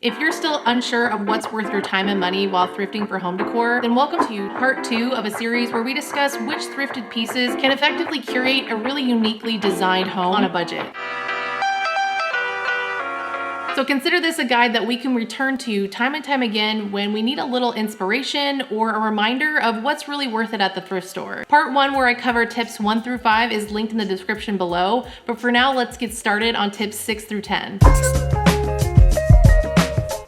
If you're still unsure of what's worth your time and money while thrifting for home decor, then welcome to part 2 of a series where we discuss which thrifted pieces can effectively curate a really uniquely designed home on a budget. So consider this a guide that we can return to time and time again when we need a little inspiration or a reminder of what's really worth it at the thrift store. Part 1, where I cover tips 1 through 5, is linked in the description below, but for now, let's get started on tips 6 through 10.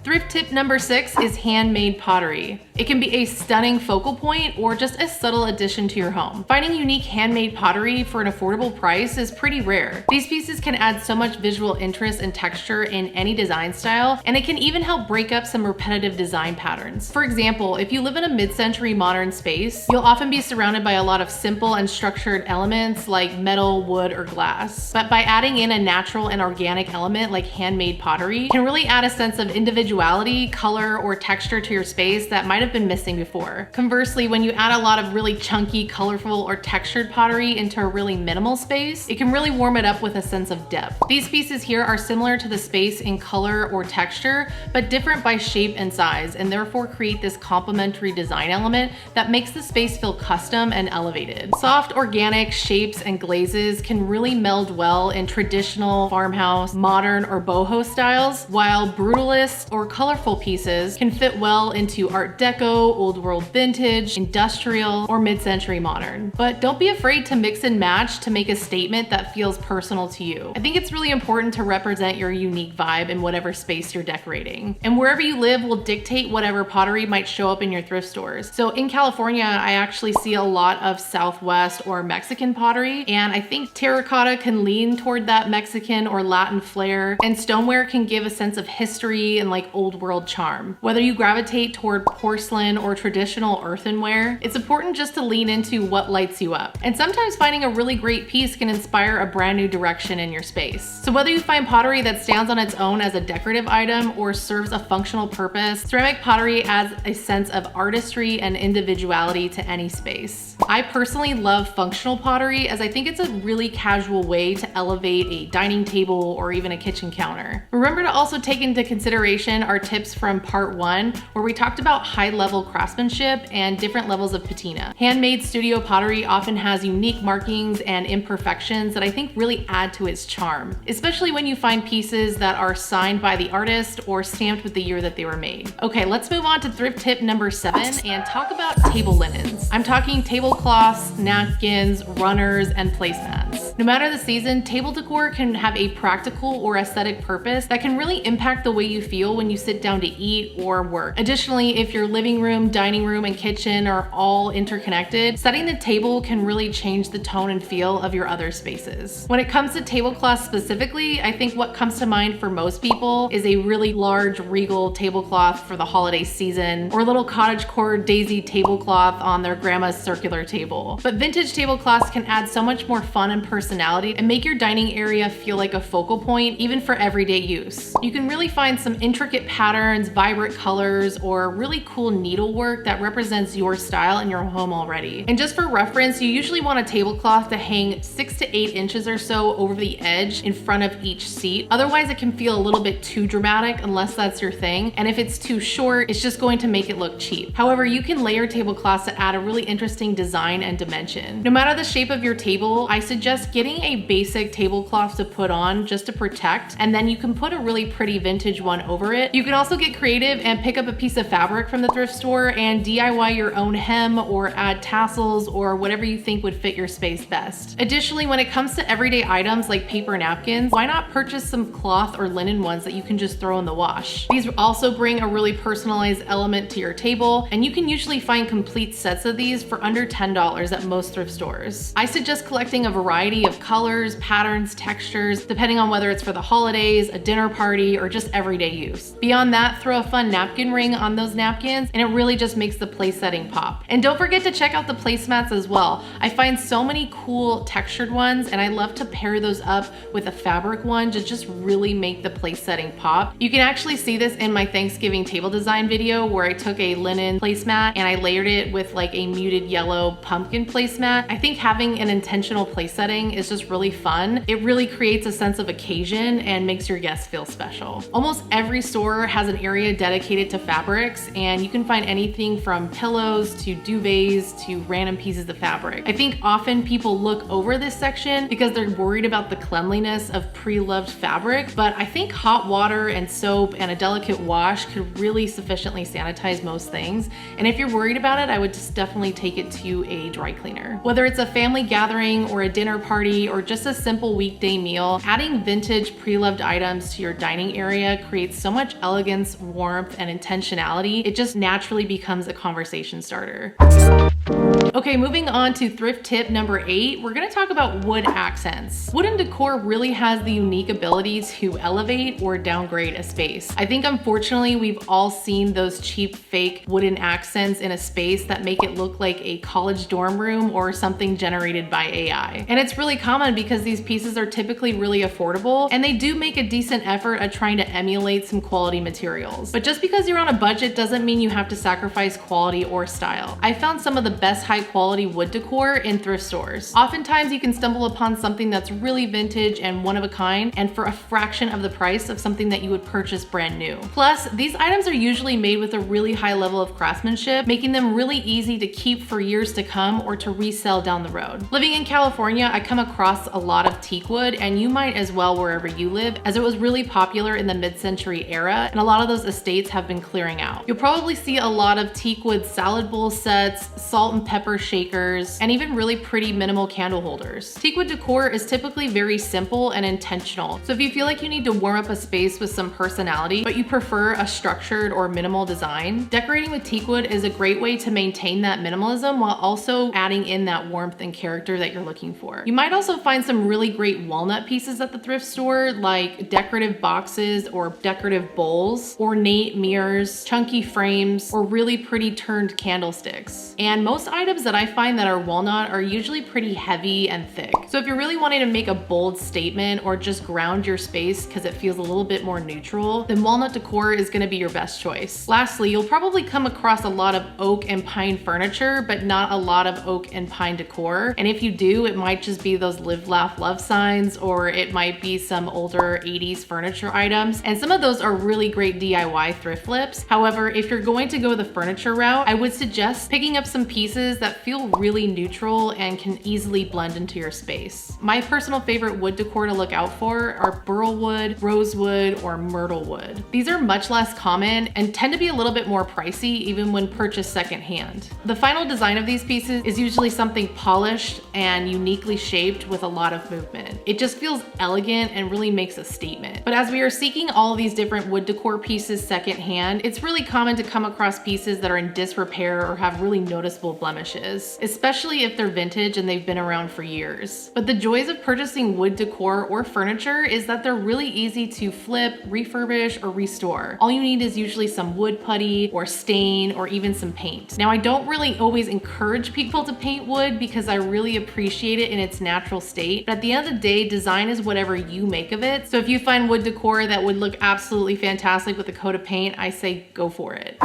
Thrift tip number 6 is handmade pottery. It can be a stunning focal point or just a subtle addition to your home. Finding unique handmade pottery for an affordable price is pretty rare. These pieces can add so much visual interest and texture in any design style, and it can even help break up some repetitive design patterns. For example, if you live in a mid-century modern space, you'll often be surrounded by a lot of simple and structured elements like metal, wood, or glass. But by adding in a natural and organic element like handmade pottery, can really add a sense of individuality, color, or texture to your space that might have been missing before. Conversely, when you add a lot of really chunky, colorful, or textured pottery into a really minimal space, it can really warm it up with a sense of depth. These pieces here are similar to the space in color or texture, but different by shape and size, and therefore create this complementary design element that makes the space feel custom and elevated. Soft, organic shapes and glazes can really meld well in traditional farmhouse, modern, or boho styles, while brutalist or colorful pieces can fit well into Art Deco, old world vintage, industrial, or mid-century modern. But don't be afraid to mix and match to make a statement that feels personal to you. I think it's really important to represent your unique vibe in whatever space you're decorating. And wherever you live will dictate whatever pottery might show up in your thrift stores. So in California, I actually see a lot of Southwest or Mexican pottery, and I think terracotta can lean toward that Mexican or Latin flair, and stoneware can give a sense of history and like old world charm. Whether you gravitate toward porcelain or traditional earthenware, it's important just to lean into what lights you up. And sometimes finding a really great piece can inspire a brand new direction in your space. So whether you find pottery that stands on its own as a decorative item or serves a functional purpose, ceramic pottery adds a sense of artistry and individuality to any space. I personally love functional pottery as I think it's a really casual way to elevate a dining table or even a kitchen counter. Remember to also take into consideration our tips from part 1, where we talked about high-level craftsmanship and different levels of patina. Handmade studio pottery often has unique markings and imperfections that I think really add to its charm, especially when you find pieces that are signed by the artist or stamped with the year that they were made. Okay, let's move on to thrift tip number 7 and talk about table linens. I'm talking tablecloths, napkins, runners, and placemats. No matter the season, table decor can have a practical or aesthetic purpose that can really impact the way you feel when you sit down to eat or work. Additionally, if your living room, dining room, and kitchen are all interconnected, setting the table can really change the tone and feel of your other spaces. When it comes to tablecloths specifically, I think what comes to mind for most people is a really large regal tablecloth for the holiday season, or a little cottagecore daisy tablecloth on their grandma's circular table. But vintage tablecloths can add so much more fun and personality and make your dining area feel like a focal point, even for everyday use. You can really find some intricate patterns, vibrant colors, or really cool needlework that represents your style in your home already. And just for reference, you usually want a tablecloth to hang 6 to 8 inches or so over the edge in front of each seat. Otherwise, it can feel a little bit too dramatic unless that's your thing. And if it's too short, it's just going to make it look cheap. However, you can layer tablecloths to add a really interesting design and dimension. No matter the shape of your table, I suggest getting a basic tablecloth to put on just to protect, and then you can put a really pretty vintage one over it. You can also get creative and pick up a piece of fabric from the thrift store and DIY your own hem or add tassels or whatever you think would fit your space best. Additionally, when it comes to everyday items like paper napkins, why not purchase some cloth or linen ones that you can just throw in the wash? These also bring a really personalized element to your table, and you can usually find complete sets of these for under $10 at most thrift stores. I suggest collecting a variety of colors, patterns, textures, depending on whether it's for the holidays, a dinner party, or just everyday use. Beyond that, throw a fun napkin ring on those napkins, and it really just makes the place setting pop. And don't forget to check out the placemats as well. I find so many cool textured ones, and I love to pair those up with a fabric one to just really make the place setting pop. You can actually see this in my Thanksgiving table design video where I took a linen placemat and I layered it with like a muted yellow pumpkin placemat. I think having an intentional place setting layering is just really fun. It really creates a sense of occasion and makes your guests feel special. Almost every store has an area dedicated to fabrics, and you can find anything from pillows to duvets to random pieces of fabric. I think often people look over this section because they're worried about the cleanliness of pre-loved fabric, but I think hot water and soap and a delicate wash could really sufficiently sanitize most things. And if you're worried about it, I would just definitely take it to a dry cleaner. Whether it's a family gathering or a dinner party or just a simple weekday meal, adding vintage pre-loved items to your dining area creates so much elegance, warmth, and intentionality. It just naturally becomes a conversation starter. Okay, moving on to thrift tip number 8, we're gonna talk about wood accents. Wooden decor really has the unique ability to elevate or downgrade a space. I think unfortunately we've all seen those cheap fake wooden accents in a space that make it look like a college dorm room or something generated by AI. And it's really common because these pieces are typically really affordable and they do make a decent effort at trying to emulate some quality materials. But just because you're on a budget doesn't mean you have to sacrifice quality or style. I found some of the best high quality wood decor in thrift stores. Oftentimes you can stumble upon something that's really vintage and one of a kind, and for a fraction of the price of something that you would purchase brand new. Plus, these items are usually made with a really high level of craftsmanship, making them really easy to keep for years to come or to resell down the road. Living in California, I come across a lot of teak wood, and you might as well wherever you live, as it was really popular in the mid-century era, and a lot of those estates have been clearing out. You'll probably see a lot of teak wood salad bowl sets, salt and pepper shakers, and even really pretty minimal candle holders. Teakwood decor is typically very simple and intentional. So if you feel like you need to warm up a space with some personality, but you prefer a structured or minimal design, decorating with teakwood is a great way to maintain that minimalism while also adding in that warmth and character that you're looking for. You might also find some really great walnut pieces at the thrift store, like decorative boxes or decorative bowls, ornate mirrors, chunky frames, or really pretty turned candlesticks. And most items that I find that are walnut are usually pretty heavy and thick. So if you're really wanting to make a bold statement or just ground your space because it feels a little bit more neutral, then walnut decor is going to be your best choice. Lastly, you'll probably come across a lot of oak and pine furniture, but not a lot of oak and pine decor. And if you do, it might just be those live, laugh, love signs, or it might be some older 80s furniture items. And some of those are really great DIY thrift flips. However, if you're going to go the furniture route, I would suggest picking up some pieces that feel really neutral and can easily blend into your space. My personal favorite wood decor to look out for are burl wood, rosewood, or myrtle wood. These are much less common and tend to be a little bit more pricey even when purchased secondhand. The final design of these pieces is usually something polished and uniquely shaped with a lot of movement. It just feels elegant and really makes a statement. But as we are seeking all of these different wood decor pieces secondhand, it's really common to come across pieces that are in disrepair or have really noticeable blemishes, especially if they're vintage and they've been around for years. But the joys of purchasing wood decor or furniture is that they're really easy to flip, refurbish, or restore. All you need is usually some wood putty or stain or even some paint. Now, I don't really always encourage people to paint wood because I really appreciate it in its natural state, but at the end of the day, design is whatever you make of it. So if you find wood decor that would look absolutely fantastic with a coat of paint, I say go for it.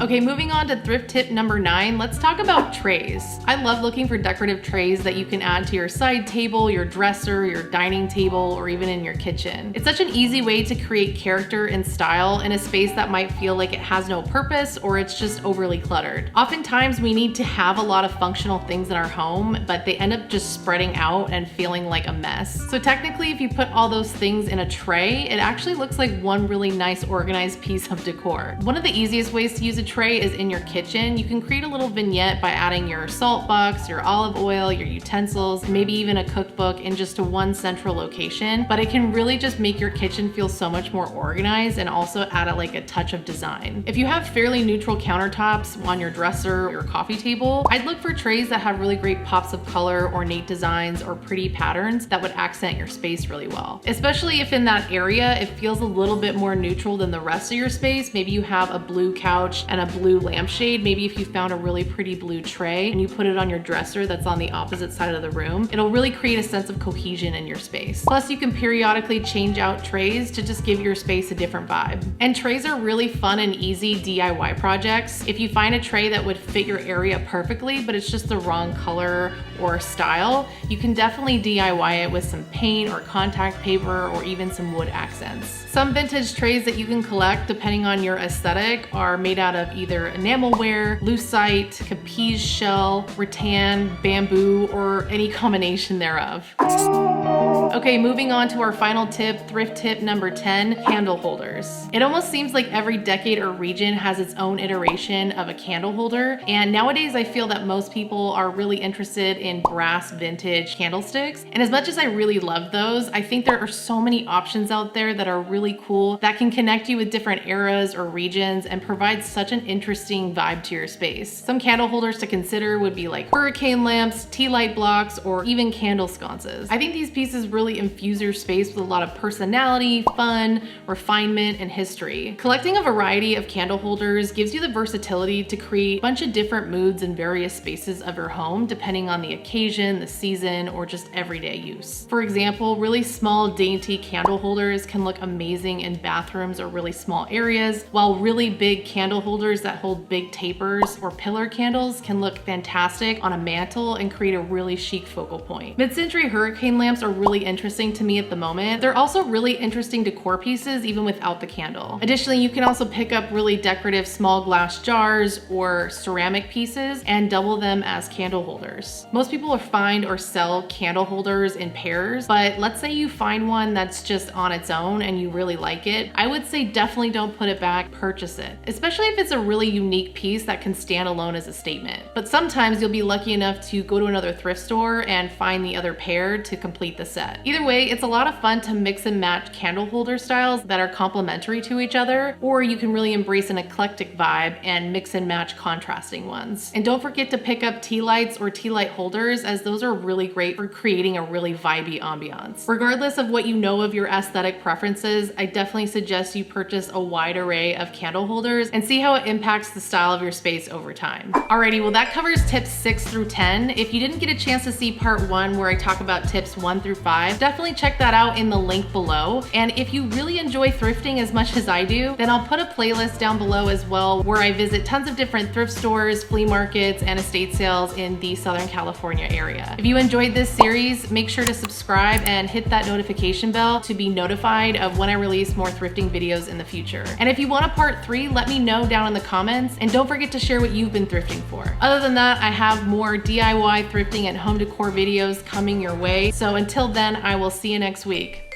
Okay, moving on to thrift tip number 9, let's talk about trays. I love looking for decorative trays that you can add to your side table, your dresser, your dining table, or even in your kitchen. It's such an easy way to create character and style in a space that might feel like it has no purpose or it's just overly cluttered. Oftentimes we need to have a lot of functional things in our home, but they end up just spreading out and feeling like a mess. So technically, if you put all those things in a tray, it actually looks like one really nice organized piece of decor. One of the easiest ways to use a tray is in your kitchen. You can create a little vignette by adding your salt box, your olive oil, your utensils, maybe even a cookbook in just one central location, but it can really just make your kitchen feel so much more organized and also add a touch of design. If you have fairly neutral countertops on your dresser or your coffee table, I'd look for trays that have really great pops of color, ornate designs, or pretty patterns that would accent your space really well. Especially if in that area it feels a little bit more neutral than the rest of your space. Maybe you have a blue couch and a blue lampshade. Maybe if you found a really pretty blue tray and you put it on your dresser that's on the opposite side of the room, it'll really create a sense of cohesion in your space. Plus, you can periodically change out trays to just give your space a different vibe. And trays are really fun and easy DIY projects. If you find a tray that would fit your area perfectly, but it's just the wrong color or style, you can definitely DIY it with some paint or contact paper or even some wood accents. Some vintage trays that you can collect, depending on your aesthetic, are made out of either enamelware, lucite, capiz shell, rattan, bamboo, or any combination thereof. Okay, moving on to our final tip, thrift tip number 10, candle holders. It almost seems like every decade or region has its own iteration of a candle holder, and nowadays I feel that most people are really interested in brass vintage candlesticks. And as much as I really love those, I think there are so many options out there that are really cool that can connect you with different eras or regions and provide such an interesting vibe to your space. Some candle holders to consider would be like hurricane lamps, tea light blocks, or even candle sconces. I think these pieces really infuse your space with a lot of personality, fun, refinement, and history. Collecting a variety of candle holders gives you the versatility to create a bunch of different moods in various spaces of your home, depending on the occasion, the season, or just everyday use. For example, really small, dainty candle holders can look amazing in bathrooms or really small areas, while really big candle holders that hold big tapers or pillar candles can look fantastic on a mantle and create a really chic focal point. Mid-century hurricane lamps are really interesting to me at the moment. They're also really interesting decor pieces even without the candle. Additionally, you can also pick up really decorative small glass jars or ceramic pieces and double them as candle holders. Most people will find or sell candle holders in pairs, but let's say you find one that's just on its own and you really like it, I would say definitely don't put it back, purchase it. Especially if it's a really unique piece that can stand alone as a statement. But sometimes you'll be lucky enough to go to another thrift store and find the other pair to complete the set. Either way, it's a lot of fun to mix and match candle holder styles that are complementary to each other, or you can really embrace an eclectic vibe and mix and match contrasting ones. And don't forget to pick up tea lights or tea light holders, as those are really great for creating a really vibey ambiance. Regardless of what you know of your aesthetic preferences, I definitely suggest you purchase a wide array of candle holders and see how it impacts the style of your space over time. Alrighty, well that covers tips 6 through 10. If you didn't get a chance to see part 1 where I talk about tips 1 through 5, definitely check that out in the link below. And if you really enjoy thrifting as much as I do, then I'll put a playlist down below as well where I visit tons of different thrift stores, flea markets, and estate sales in the Southern California area. If you enjoyed this series, make sure to subscribe and hit that notification bell to be notified of when I release more thrifting videos in the future. And if you want a part 3, let me know down in the comments, and don't forget to share what you've been thrifting for. Other than that, I have more DIY thrifting and home decor videos coming your way. So until then, I will see you next week.